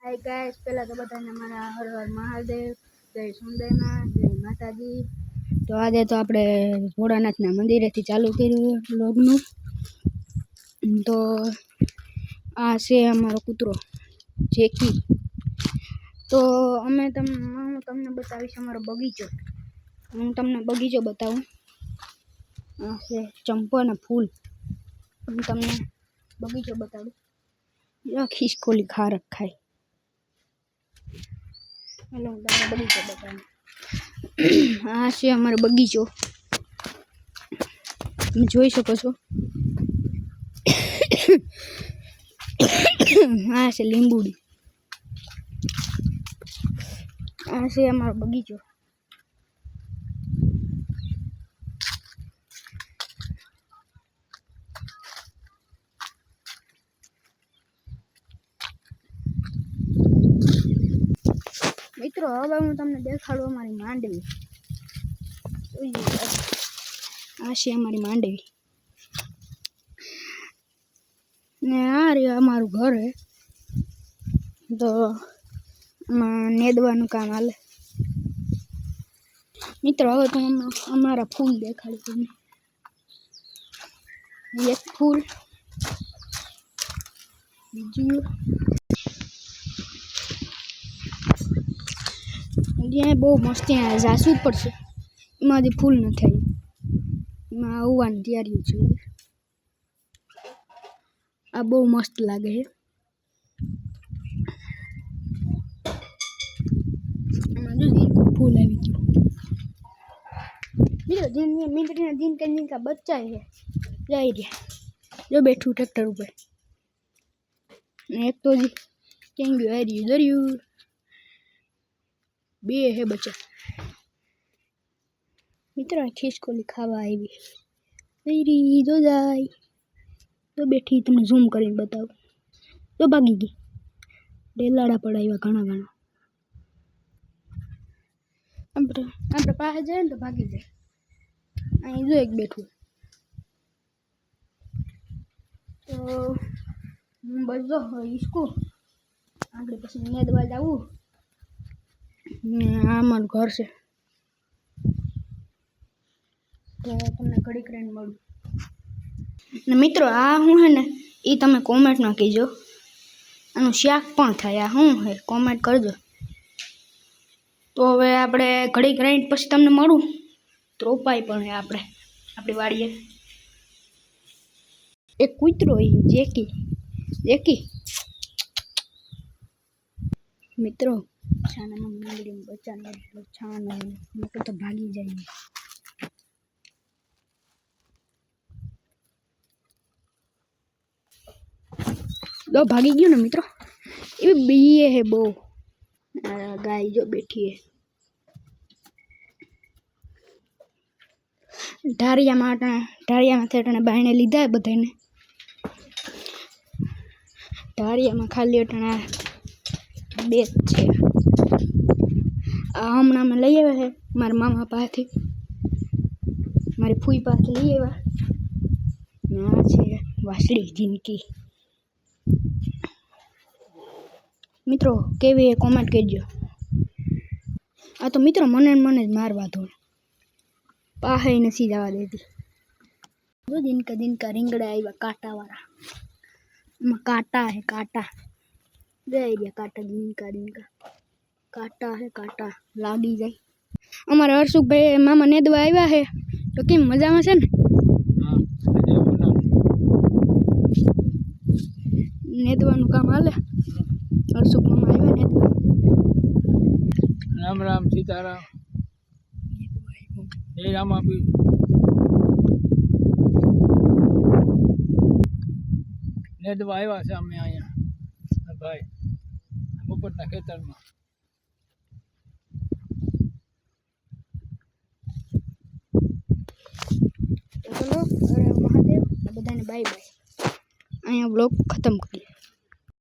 Hi guys, पहला तो बताने हमारा हर हर महादेव, जय सुंदरना, जय माताजी। तो आज तो આપણે ભોળાનાથના મંદિરેથી ચાલુ કર્યું વ્લોગનું। તો આ છે અમારો કૂતરો જેકી। તો હું તમને બતાવીશ અમારો બગીચો। હું તમને બગીચો બતાવું। આ છે ચંપાના ફૂલ। હું તમને બગીચો બતાવું। યા ખિસકોલી ખા રખાય। हेलो बगीचो बताऊँ। हाँ से अमरो बगीचो જોઈ શકો છો। हाँ से લીંબુડી। हाँ से अमरो बगीचो। मित्रों हवे हूँ तमने देखाड़ू अमारी मांडवी। आ छे अमारी मांडवी ने आ रही अमारू घर है। तो नेदवानुं काम हाले। मित्रों हवे तो अमारा फूल देखाड़ू तमने। एक फूल बीजू ये बहुत मस्त है। जासू पड़से एमांथी फूल नथी आव्युं। एमां आववानी तैयारी छे। आ बहुत मस्त लागे है। एमां जो फूल आवी गयुं। बीजो मींदड़ीना जिनका बच्चा है जाई रह्या जो बैठू ट्रेक्टर उपर। एक तो जी केंगू आ रही दरियू बे है बच्चा। मित्र खिसकोली खावा आई दो जाई तो बैठी तमने झूम करीने बताऊं। तो भागी गई डेलाड़ा पड़ाव्या घणा घणा। आपणे पासे जाए तो भागी जाए। अहीं जो एक बैठू। तो हूँ बस जो इसको आगे पछी नेदवा जाऊँ। आ मारू घर से। तो तमने घड़ीक रहीने मळुं। ने मित्रों आ हूँ है ने ई तमे कॉमेंट में कहीजो। आनुं शाक पण थाय। आ शुं है कॉमेंट करजो। तो हवे आपणे घड़ीक रहीने पछी तमने मळुं। तो रोपाई पण है आपणे आपणी वाड़ीए। एक कूतरो जेकी मित्रों छाना मंगड़ी में बच्चा नहीं छाना मतलब तो भागी जाइए। दो भागी गयो ना मित्रों। ये बीए है बो गाय जो बैठी है ढारिया माथे बायने लीधा है बधाने। ढारिया में खाली अटना बेच छे। हमणा में लई आव्या है मारा मामा पासेथी मारी फूई पासे लई आव्या। आ छे वासड़ी जिनकी। मित्रों केवी है कॉमेंट करजो। आ तो मित्रों मने ज मारवा दो पाहे नहीं जवा देती। जो जिनका રીંગણા आव्या काटा वाला। एमां काटा है काटा गई गया काटा जिनका काटा है काटा लागी जाए। अमारा हर्षुक भाई मामा नेदवा आव्या है। तो केम मजा में छे ने? नेदवानुं काम हाले। हर्षुक मामा आव्या नेदवा। राम राम सीताराम हे रामा भी नेदवा आव्या छे अमे अहींया भाई बपોરના ખેતરમાં। चलो अरे महादेव बधाने बाय बाय। अहींया ब्लॉग खत्म करिए।